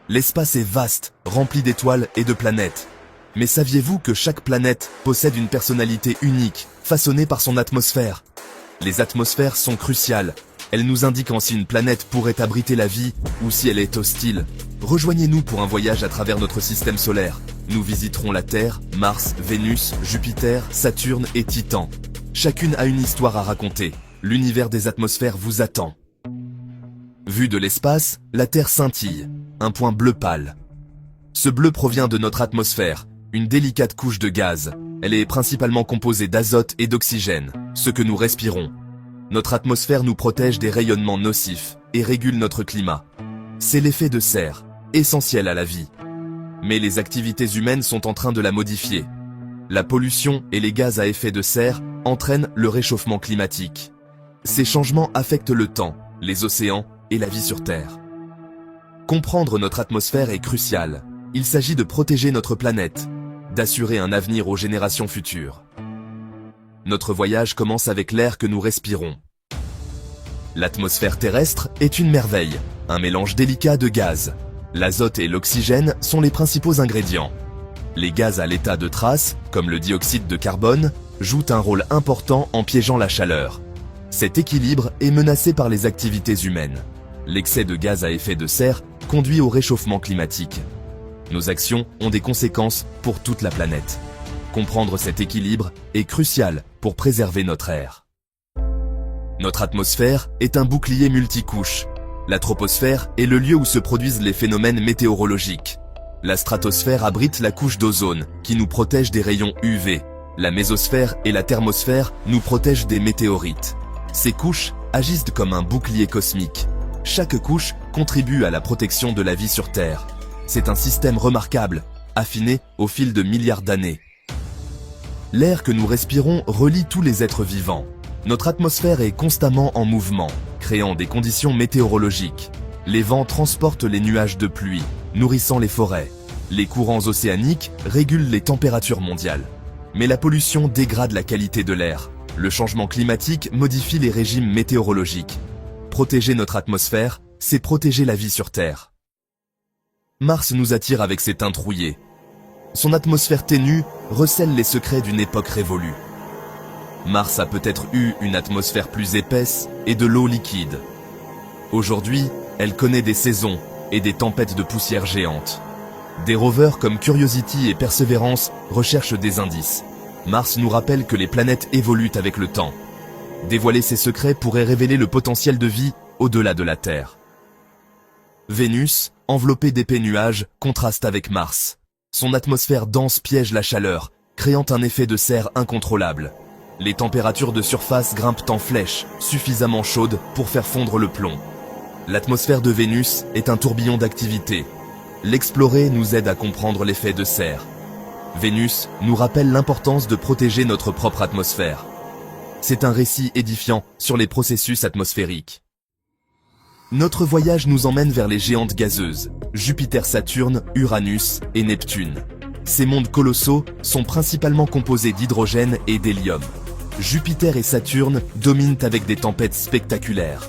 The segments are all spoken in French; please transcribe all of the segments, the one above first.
L'espace est vaste, rempli d'étoiles et de planètes. Mais saviez-vous que chaque planète possède une personnalité unique, façonnée par son atmosphère? Les atmosphères sont cruciales. Elles nous indiquent si une planète pourrait abriter la vie ou si elle est hostile. Rejoignez-nous pour un voyage à travers notre système solaire. Nous visiterons la Terre, Mars, Vénus, Jupiter, Saturne et Titan. Chacune a une histoire à raconter. L'univers des atmosphères vous attend. Vue de l'espace, la Terre scintille, un point bleu pâle. Ce bleu provient de notre atmosphère, une délicate couche de gaz. Elle est principalement composée d'azote et d'oxygène, ce que nous respirons. Notre atmosphère nous protège des rayonnements nocifs et régule notre climat. C'est l'effet de serre, essentiel à la vie. Mais les activités humaines sont en train de la modifier. La pollution et les gaz à effet de serre entraînent le réchauffement climatique. Ces changements affectent le temps, les océans et la vie sur Terre. Comprendre notre atmosphère est crucial. Il s'agit de protéger notre planète, d'assurer un avenir aux générations futures. Notre voyage commence avec l'air que nous respirons. L'atmosphère terrestre est une merveille, un mélange délicat de gaz. L'azote et l'oxygène sont les principaux ingrédients. Les gaz à l'état de trace, comme le dioxyde de carbone, jouent un rôle important en piégeant la chaleur. Cet équilibre est menacé par les activités humaines. L'excès de gaz à effet de serre conduit au réchauffement climatique. Nos actions ont des conséquences pour toute la planète. Comprendre cet équilibre est crucial pour préserver notre air. Notre atmosphère est un bouclier multicouche. La troposphère est le lieu où se produisent les phénomènes météorologiques. La stratosphère abrite la couche d'ozone, qui nous protège des rayons UV. La mésosphère et la thermosphère nous protègent des météorites. Ces couches agissent comme un bouclier cosmique. Chaque couche contribue à la protection de la vie sur Terre. C'est un système remarquable, affiné au fil de milliards d'années. L'air que nous respirons relie tous les êtres vivants. Notre atmosphère est constamment en mouvement, créant des conditions météorologiques. Les vents transportent les nuages de pluie, nourrissant les forêts. Les courants océaniques régulent les températures mondiales. Mais la pollution dégrade la qualité de l'air. Le changement climatique modifie les régimes météorologiques. Protéger notre atmosphère, c'est protéger la vie sur Terre. Mars nous attire avec ses teintes rouillées. Son atmosphère ténue recèle les secrets d'une époque révolue. Mars a peut-être eu une atmosphère plus épaisse et de l'eau liquide. Aujourd'hui, elle connaît des saisons et des tempêtes de poussière géantes. Des rovers comme Curiosity et Perseverance recherchent des indices. Mars nous rappelle que les planètes évoluent avec le temps. Dévoiler ses secrets pourrait révéler le potentiel de vie au-delà de la Terre. Vénus, enveloppée d'épais nuages, contraste avec Mars. Son atmosphère dense piège la chaleur, créant un effet de serre incontrôlable. Les températures de surface grimpent en flèche, suffisamment chaudes pour faire fondre le plomb. L'atmosphère de Vénus est un tourbillon d'activité. L'explorer nous aide à comprendre l'effet de serre. Vénus nous rappelle l'importance de protéger notre propre atmosphère. C'est un récit édifiant sur les processus atmosphériques. Notre voyage nous emmène vers les géantes gazeuses, Jupiter, Saturne, Uranus et Neptune. Ces mondes colossaux sont principalement composés d'hydrogène et d'hélium. Jupiter et Saturne dominent avec des tempêtes spectaculaires.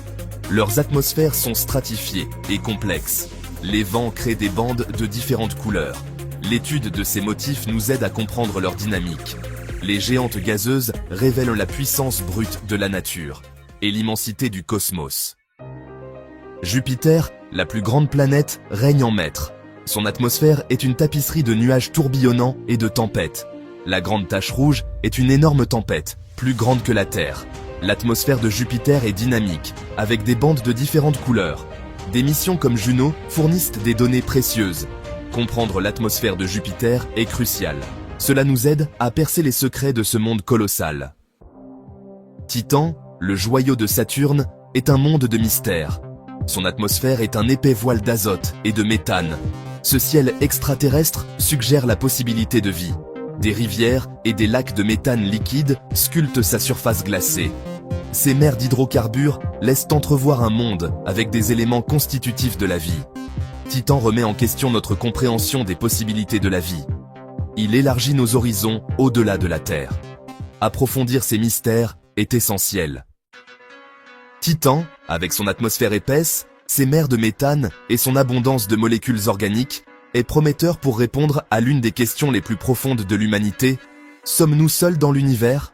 Leurs atmosphères sont stratifiées et complexes. Les vents créent des bandes de différentes couleurs. L'étude de ces motifs nous aide à comprendre leur dynamique. Les géantes gazeuses révèlent la puissance brute de la nature et l'immensité du cosmos. Jupiter, la plus grande planète, règne en maître. Son atmosphère est une tapisserie de nuages tourbillonnants et de tempêtes. La grande tache rouge est une énorme tempête, plus grande que la Terre. L'atmosphère de Jupiter est dynamique, avec des bandes de différentes couleurs. Des missions comme Juno fournissent des données précieuses. Comprendre l'atmosphère de Jupiter est crucial. Cela nous aide à percer les secrets de ce monde colossal. Titan, le joyau de Saturne, est un monde de mystère. Son atmosphère est un épais voile d'azote et de méthane. Ce ciel extraterrestre suggère la possibilité de vie. Des rivières et des lacs de méthane liquide sculptent sa surface glacée. Ces mers d'hydrocarbures laissent entrevoir un monde avec des éléments constitutifs de la vie. Titan remet en question notre compréhension des possibilités de la vie. Il élargit nos horizons au-delà de la Terre. Approfondir ces mystères est essentiel. Titan, avec son atmosphère épaisse, Ses mers de méthane et son abondance de molécules organiques est prometteur pour répondre à l'une des questions les plus profondes de l'humanité. Sommes-nous seuls dans l'univers?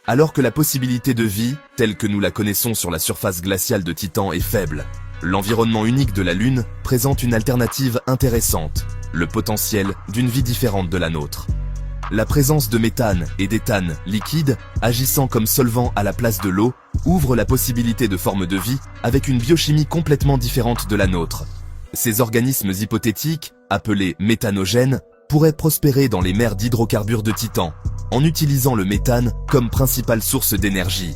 Alors que la possibilité de vie, telle que nous la connaissons sur la surface glaciale de Titan, est faible, l'environnement unique de la Lune présente une alternative intéressante, le potentiel d'une vie différente de la nôtre. La présence de méthane et d'éthane liquide, agissant comme solvant à la place de l'eau, ouvre la possibilité de formes de vie avec une biochimie complètement différente de la nôtre. Ces organismes hypothétiques, appelés méthanogènes, pourraient prospérer dans les mers d'hydrocarbures de Titan, en utilisant le méthane comme principale source d'énergie.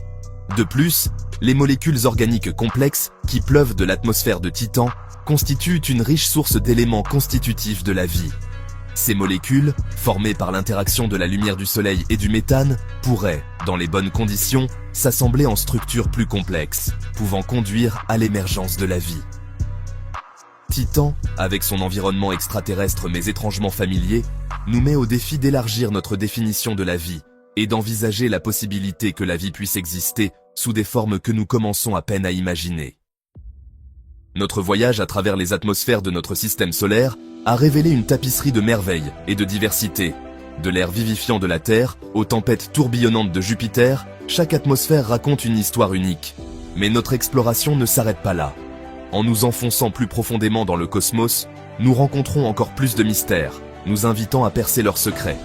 De plus, les molécules organiques complexes qui pleuvent de l'atmosphère de Titan constituent une riche source d'éléments constitutifs de la vie. Ces molécules, formées par l'interaction de la lumière du soleil et du méthane, pourraient, dans les bonnes conditions, s'assembler en structures plus complexes, pouvant conduire à l'émergence de la vie. Titan, avec son environnement extraterrestre mais étrangement familier, nous met au défi d'élargir notre définition de la vie et d'envisager la possibilité que la vie puisse exister sous des formes que nous commençons à peine à imaginer. Notre voyage à travers les atmosphères de notre système solaire a révélé une tapisserie de merveilles et de diversité. De l'air vivifiant de la Terre aux tempêtes tourbillonnantes de Jupiter, chaque atmosphère raconte une histoire unique. Mais notre exploration ne s'arrête pas là. En nous enfonçant plus profondément dans le cosmos, nous rencontrons encore plus de mystères, nous invitant à percer leurs secrets.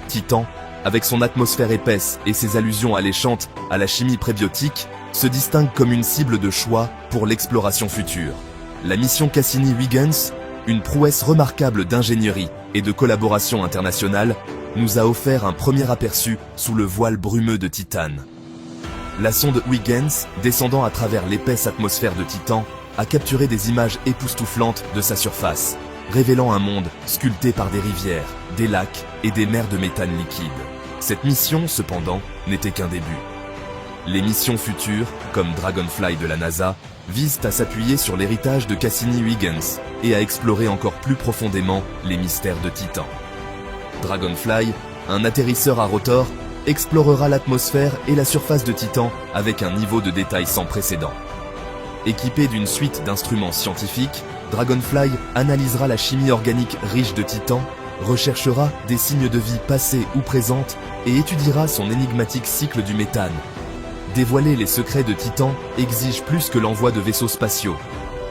Titan, avec son atmosphère épaisse et ses allusions alléchantes à la chimie prébiotique, se distingue comme une cible de choix pour l'exploration future. La mission Cassini-Huygens, une prouesse remarquable d'ingénierie et de collaboration internationale, nous a offert un premier aperçu sous le voile brumeux de Titane. La sonde Huygens, descendant à travers l'épaisse atmosphère de Titan, a capturé des images époustouflantes de sa surface, révélant un monde sculpté par des rivières, des lacs et des mers de méthane liquide. Cette mission, cependant, n'était qu'un début. Les missions futures, comme Dragonfly de la NASA, visent à s'appuyer sur l'héritage de Cassini-Huygens et à explorer encore plus profondément les mystères de Titan. Dragonfly, un atterrisseur à rotor, explorera l'atmosphère et la surface de Titan avec un niveau de détail sans précédent. Équipé d'une suite d'instruments scientifiques, Dragonfly analysera la chimie organique riche de Titan, recherchera des signes de vie passées ou présentes et étudiera son énigmatique cycle du méthane. Dévoiler les secrets de Titan exige plus que l'envoi de vaisseaux spatiaux.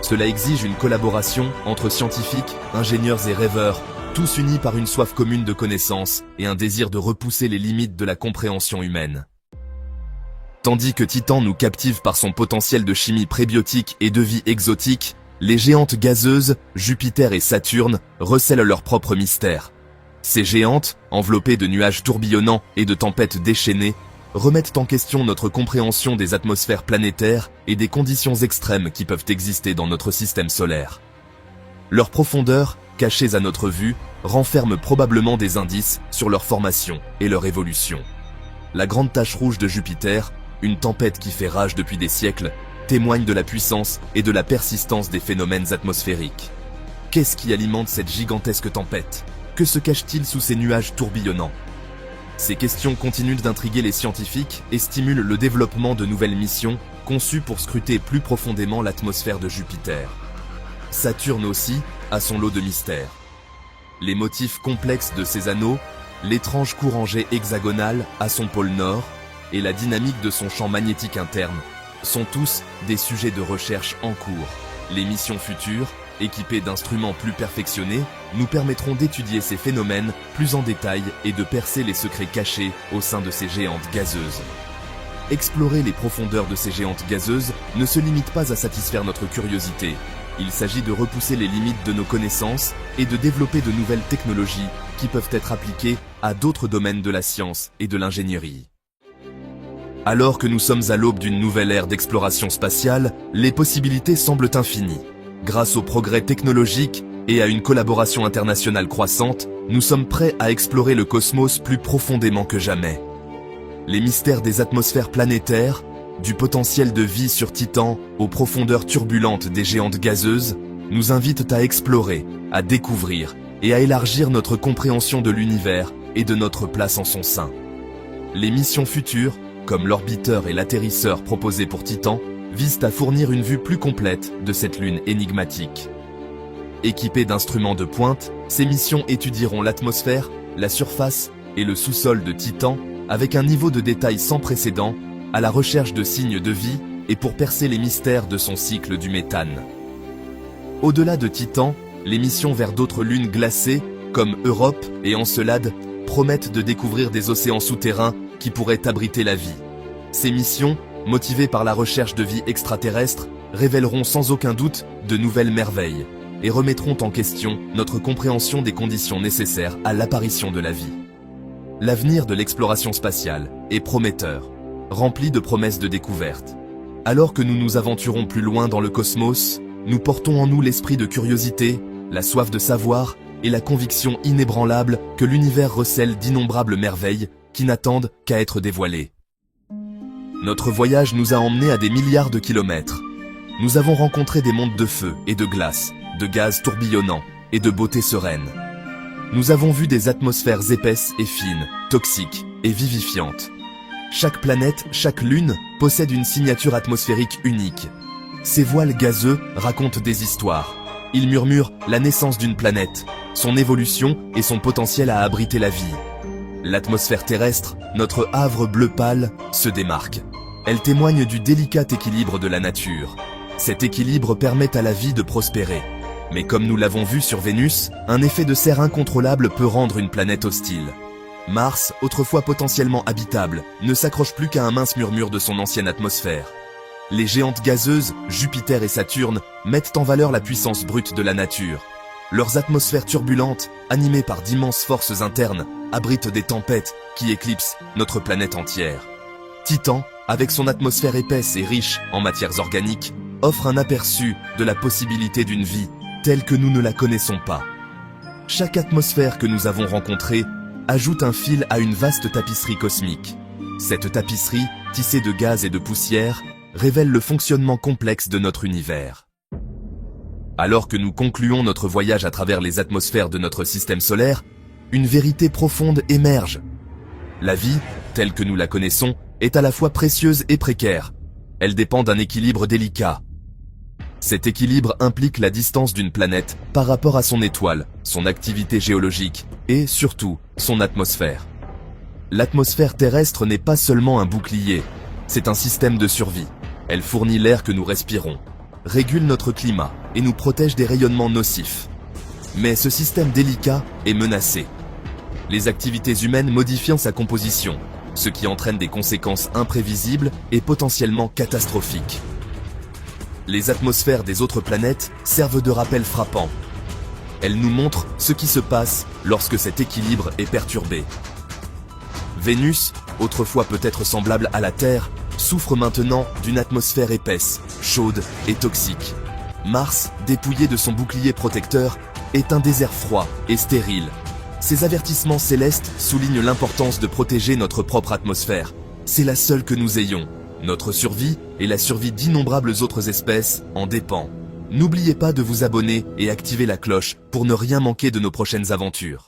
Cela exige une collaboration entre scientifiques, ingénieurs et rêveurs, tous unis par une soif commune de connaissances et un désir de repousser les limites de la compréhension humaine. Tandis que Titan nous captive par son potentiel de chimie prébiotique et de vie exotique, les géantes gazeuses, Jupiter et Saturne, recèlent leurs propres mystères. Ces géantes, enveloppées de nuages tourbillonnants et de tempêtes déchaînées, remettent en question notre compréhension des atmosphères planétaires et des conditions extrêmes qui peuvent exister dans notre système solaire. Leur profondeur, cachées à notre vue, renferme probablement des indices sur leur formation et leur évolution. La grande tache rouge de Jupiter, une tempête qui fait rage depuis des siècles, témoigne de la puissance et de la persistance des phénomènes atmosphériques. Qu'est-ce qui alimente cette gigantesque tempête? Que se cache-t-il sous ces nuages tourbillonnants? Ces questions continuent d'intriguer les scientifiques et stimulent le développement de nouvelles missions conçues pour scruter plus profondément l'atmosphère de Jupiter. Saturne aussi a son lot de mystères. Les motifs complexes de ses anneaux, l'étrange courant G hexagonal à son pôle nord et la dynamique de son champ magnétique interne sont tous des sujets de recherche en cours. Les missions futures, équipées d'instruments plus perfectionnés, nous permettront d'étudier ces phénomènes plus en détail et de percer les secrets cachés au sein de ces géantes gazeuses. Explorer les profondeurs de ces géantes gazeuses ne se limite pas à satisfaire notre curiosité. Il s'agit de repousser les limites de nos connaissances et de développer de nouvelles technologies qui peuvent être appliquées à d'autres domaines de la science et de l'ingénierie. Alors que nous sommes à l'aube d'une nouvelle ère d'exploration spatiale, les possibilités semblent infinies. Grâce aux progrès technologiques et à une collaboration internationale croissante, nous sommes prêts à explorer le cosmos plus profondément que jamais. Les mystères des atmosphères planétaires, du potentiel de vie sur Titan aux profondeurs turbulentes des géantes gazeuses, nous invitent à explorer, à découvrir et à élargir notre compréhension de l'univers et de notre place en son sein. Les missions futures, comme l'orbiteur et l'atterrisseur proposés pour Titan, visent à fournir une vue plus complète de cette lune énigmatique. Équipées d'instruments de pointe, ces missions étudieront l'atmosphère, la surface et le sous-sol de Titan avec un niveau de détail sans précédent, à la recherche de signes de vie et pour percer les mystères de son cycle du méthane. Au-delà de Titan, les missions vers d'autres lunes glacées, comme Europe et Encelade, promettent de découvrir des océans souterrains qui pourraient abriter la vie. Ces missions, motivées par la recherche de vie extraterrestre, révéleront sans aucun doute de nouvelles merveilles et remettront en question notre compréhension des conditions nécessaires à l'apparition de la vie. L'avenir de l'exploration spatiale est prometteur, rempli de promesses de découverte. Alors que nous nous aventurons plus loin dans le cosmos, nous portons en nous l'esprit de curiosité, la soif de savoir et la conviction inébranlable que l'univers recèle d'innombrables merveilles qui n'attendent qu'à être dévoilées. Notre voyage nous a emmenés à des milliards de kilomètres. Nous avons rencontré des mondes de feu et de glace, de gaz tourbillonnants et de beauté sereine. Nous avons vu des atmosphères épaisses et fines, toxiques et vivifiantes. Chaque planète, chaque lune, possède une signature atmosphérique unique. Ces voiles gazeux racontent des histoires. Ils murmurent la naissance d'une planète, son évolution et son potentiel à abriter la vie. L'atmosphère terrestre, notre havre bleu pâle, se démarque. Elle témoigne du délicat équilibre de la nature. Cet équilibre permet à la vie de prospérer. Mais comme nous l'avons vu sur Vénus, un effet de serre incontrôlable peut rendre une planète hostile. Mars, autrefois potentiellement habitable, ne s'accroche plus qu'à un mince murmure de son ancienne atmosphère. Les géantes gazeuses, Jupiter et Saturne, mettent en valeur la puissance brute de la nature. Leurs atmosphères turbulentes, animées par d'immenses forces internes, abritent des tempêtes qui éclipsent notre planète entière. Titan, avec son atmosphère épaisse et riche en matières organiques, offre un aperçu de la possibilité d'une vie telle que nous ne la connaissons pas. Chaque atmosphère que nous avons rencontrée ajoute un fil à une vaste tapisserie cosmique. Cette tapisserie, tissée de gaz et de poussière, révèle le fonctionnement complexe de notre univers. Alors que nous concluons notre voyage à travers les atmosphères de notre système solaire, une vérité profonde émerge. La vie, telle que nous la connaissons, est à la fois précieuse et précaire. Elle dépend d'un équilibre délicat. Cet équilibre implique la distance d'une planète par rapport à son étoile, son activité géologique et, surtout, son atmosphère. L'atmosphère terrestre n'est pas seulement un bouclier, c'est un système de survie. Elle fournit l'air que nous respirons, régule notre climat et nous protège des rayonnements nocifs. Mais ce système délicat est menacé. Les activités humaines modifient sa composition, ce qui entraîne des conséquences imprévisibles et potentiellement catastrophiques. Les atmosphères des autres planètes servent de rappel frappant. Elles nous montrent ce qui se passe lorsque cet équilibre est perturbé. Vénus, autrefois peut-être semblable à la Terre, souffre maintenant d'une atmosphère épaisse, chaude et toxique. Mars, dépouillé de son bouclier protecteur, est un désert froid et stérile. Ces avertissements célestes soulignent l'importance de protéger notre propre atmosphère. C'est la seule que nous ayons. Notre survie et la survie d'innombrables autres espèces en dépend. N'oubliez pas de vous abonner et activer la cloche pour ne rien manquer de nos prochaines aventures.